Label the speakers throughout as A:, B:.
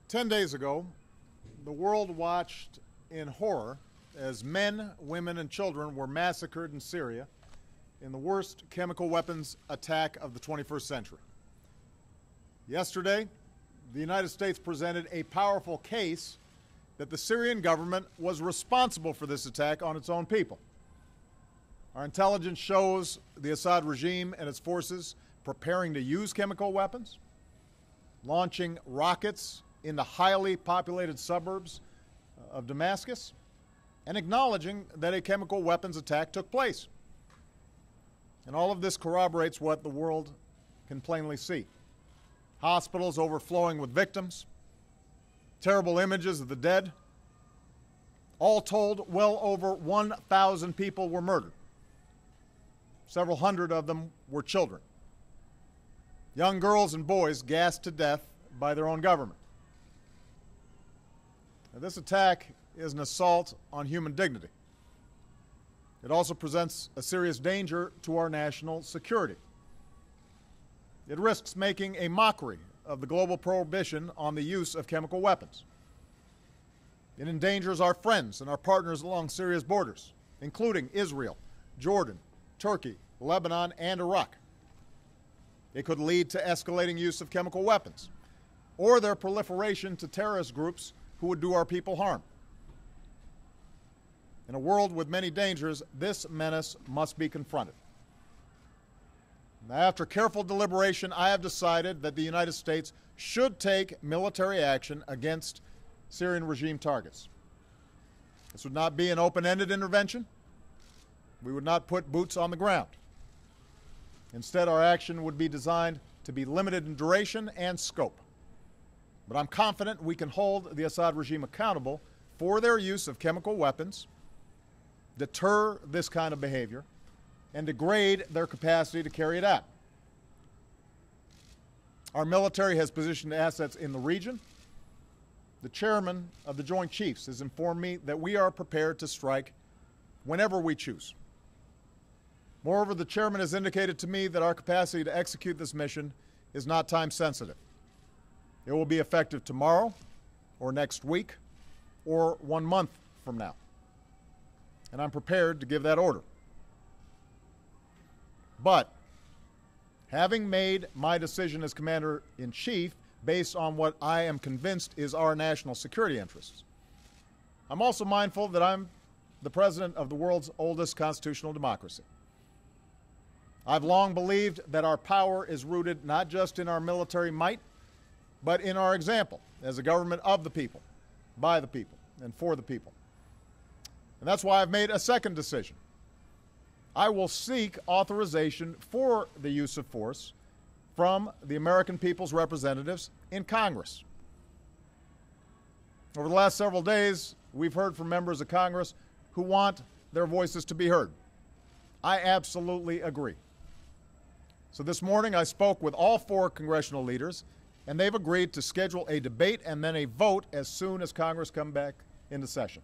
A: 10 days ago, the world watched in horror as men, women, and children were massacred in Syria in the worst chemical weapons attack of the 21st century. Yesterday, the United States presented a powerful case that the Syrian government was responsible for this attack on its own people. Our intelligence shows the Assad regime and its forces preparing to use chemical weapons, launching rockets into highly populated suburbs of Damascus, and acknowledging that a chemical weapons attack took place. And all of this corroborates what the world can plainly see. Hospitals overflowing with victims, terrible images of the dead. All told, well over 1,000 people were murdered. Several hundred of them were children. Young girls and boys gassed to death by their own government. Now, this attack is an assault on human dignity. It also presents a serious danger to our national security. It risks making a mockery of the global prohibition on the use of chemical weapons. It endangers our friends and our partners along Syria's borders, including Israel, Jordan, Turkey, Lebanon, and Iraq. It could lead to escalating use of chemical weapons or their proliferation to terrorist groups who would do our people harm. In a world with many dangers, this menace must be confronted. Now, after careful deliberation, I have decided that the United States should take military action against Syrian regime targets. This would not be an open-ended intervention. We would not put boots on the ground. Instead, our action would be designed to be limited in duration and scope. But I'm confident we can hold the Assad regime accountable for their use of chemical weapons, deter this kind of behavior, and degrade their capacity to carry it out. Our military has positioned assets in the region. The chairman of the Joint Chiefs has informed me that we are prepared to strike whenever we choose. Moreover, the chairman has indicated to me that our capacity to execute this mission is not time sensitive. It will be effective tomorrow, or next week, or 1 month from now. And I'm prepared to give that order. But having made my decision as Commander-in-Chief based on what I am convinced is our national security interests, I'm also mindful that I'm the president of the world's oldest constitutional democracy. I've long believed that our power is rooted not just in our military might, but in our example as a government of the people, by the people, and for the people. And that's why I've made a second decision. I will seek authorization for the use of force from the American people's representatives in Congress. Over the last several days, we've heard from members of Congress who want their voices to be heard. I absolutely agree. So this morning I spoke with all 4 congressional leaders, and they've agreed to schedule a debate and then a vote as soon as Congress comes back into session.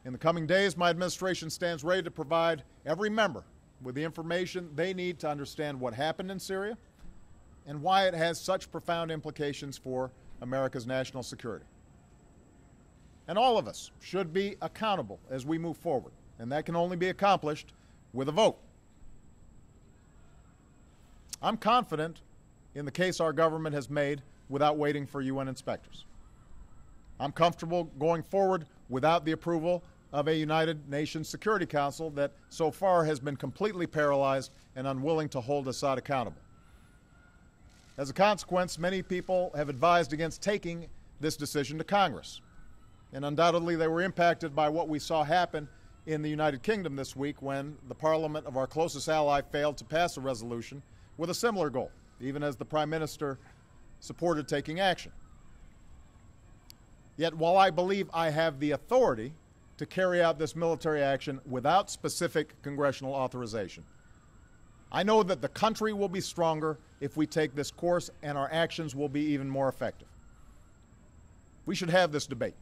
A: In the coming days, my administration stands ready to provide every member with the information they need to understand what happened in Syria and why it has such profound implications for America's national security. And all of us should be accountable as we move forward, and that can only be accomplished with a vote. I'm confident in the case our government has made without waiting for UN inspectors. I'm comfortable going forward without the approval of a United Nations Security Council that so far has been completely paralyzed and unwilling to hold Assad accountable. As a consequence, many people have advised against taking this decision to Congress. And undoubtedly they were impacted by what we saw happen in the United Kingdom this week when the parliament of our closest ally failed to pass a resolution with a similar goal, even as the Prime Minister supported taking action. Yet while I believe I have the authority to carry out this military action without specific congressional authorization, I know that the country will be stronger if we take this course, and our actions will be even more effective. We should have this debate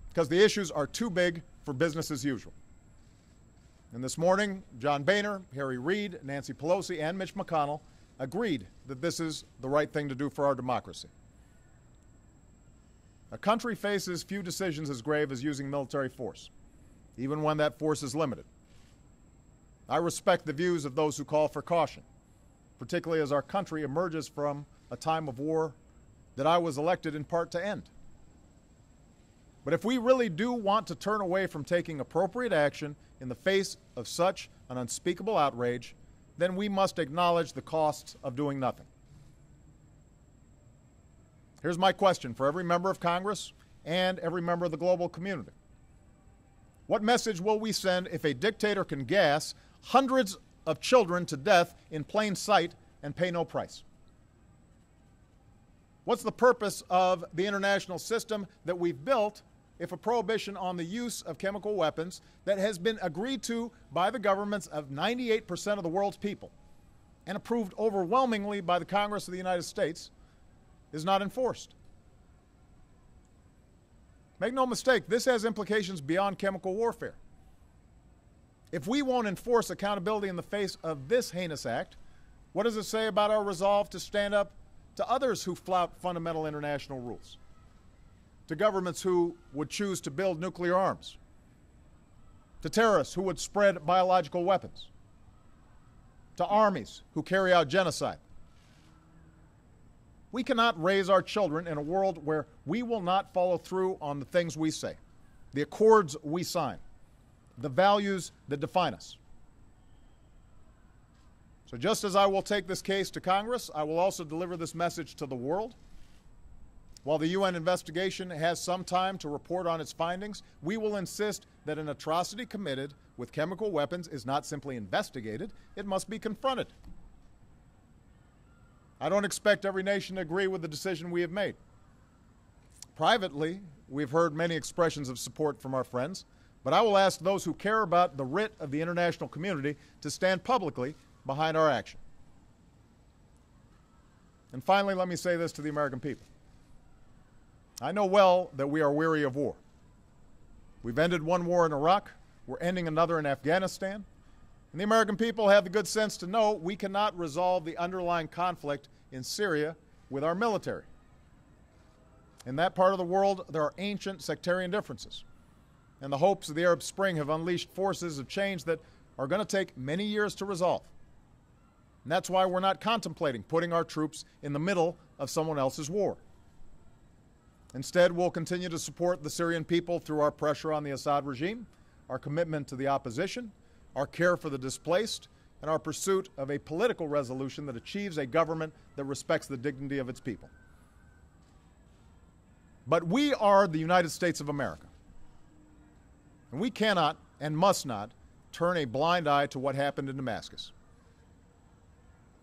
A: because the issues are too big for business as usual. And this morning, John Boehner, Harry Reid, Nancy Pelosi, and Mitch McConnell agreed that this is the right thing to do for our democracy. A country faces few decisions as grave as using military force, even when that force is limited. I respect the views of those who call for caution, particularly as our country emerges from a time of war that I was elected in part to end. But if we really do want to turn away from taking appropriate action in the face of such an unspeakable outrage, then we must acknowledge the costs of doing nothing. Here's my question for every member of Congress and every member of the global community. What message will we send if a dictator can gas hundreds of children to death in plain sight and pay no price? What's the purpose of the international system that we've built if a prohibition on the use of chemical weapons that has been agreed to by the governments of 98% of the world's people and approved overwhelmingly by the Congress of the United States is not enforced? Make no mistake, this has implications beyond chemical warfare. If we won't enforce accountability in the face of this heinous act, what does it say about our resolve to stand up to others who flout fundamental international rules? To governments who would choose to build nuclear arms? To terrorists who would spread biological weapons? To armies who carry out genocide? We cannot raise our children in a world where we will not follow through on the things we say, the accords we sign, the values that define us. So just as I will take this case to Congress, I will also deliver this message to the world. While the UN investigation has some time to report on its findings, we will insist that an atrocity committed with chemical weapons is not simply investigated, it must be confronted. I don't expect every nation to agree with the decision we have made. Privately, we've heard many expressions of support from our friends, but I will ask those who care about the writ of the international community to stand publicly behind our action. And finally, let me say this to the American people. I know well that we are weary of war. We've ended one war in Iraq, we're ending another in Afghanistan, and the American people have the good sense to know we cannot resolve the underlying conflict in Syria with our military. In that part of the world, there are ancient sectarian differences, and the hopes of the Arab Spring have unleashed forces of change that are going to take many years to resolve. And that's why we're not contemplating putting our troops in the middle of someone else's war. Instead, we'll continue to support the Syrian people through our pressure on the Assad regime, our commitment to the opposition, our care for the displaced, and our pursuit of a political resolution that achieves a government that respects the dignity of its people. But we are the United States of America, and we cannot and must not turn a blind eye to what happened in Damascus.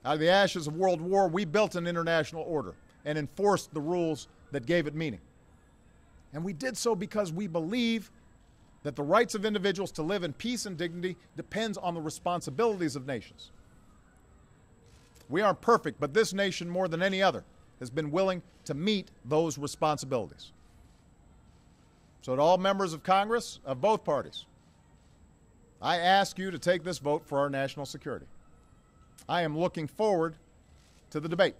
A: Out of the ashes of World War, we built an international order and enforced the rules that gave it meaning. And we did so because we believe that the rights of individuals to live in peace and dignity depends on the responsibilities of nations. We aren't perfect, but this nation, more than any other, has been willing to meet those responsibilities. So to all members of Congress of both parties, I ask you to take this vote for our national security. I am looking forward to the debate.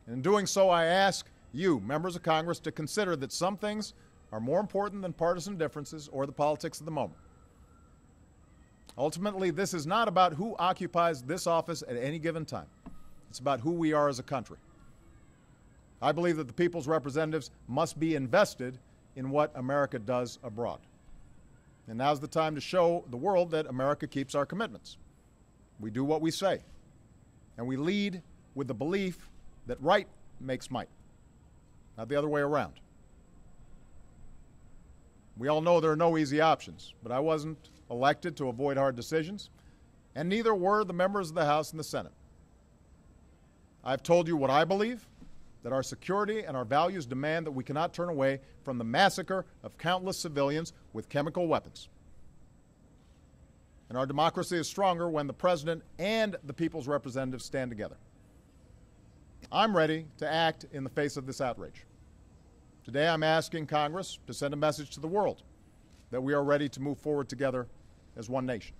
A: And in doing so, I ask you, members of Congress, to consider that some things are more important than partisan differences or the politics of the moment. Ultimately, this is not about who occupies this office at any given time. It's about who we are as a country. I believe that the people's representatives must be invested in what America does abroad. And now's the time to show the world that America keeps our commitments. We do what we say, and we lead with the belief that right makes might, not the other way around. We all know there are no easy options, but I wasn't elected to avoid hard decisions, and neither were the members of the House and the Senate. I've told you what I believe, that our security and our values demand that we cannot turn away from the massacre of countless civilians with chemical weapons. And our democracy is stronger when the President and the people's representatives stand together. I'm ready to act in the face of this outrage. Today, I'm asking Congress to send a message to the world that we are ready to move forward together as one nation.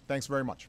A: Thanks very much.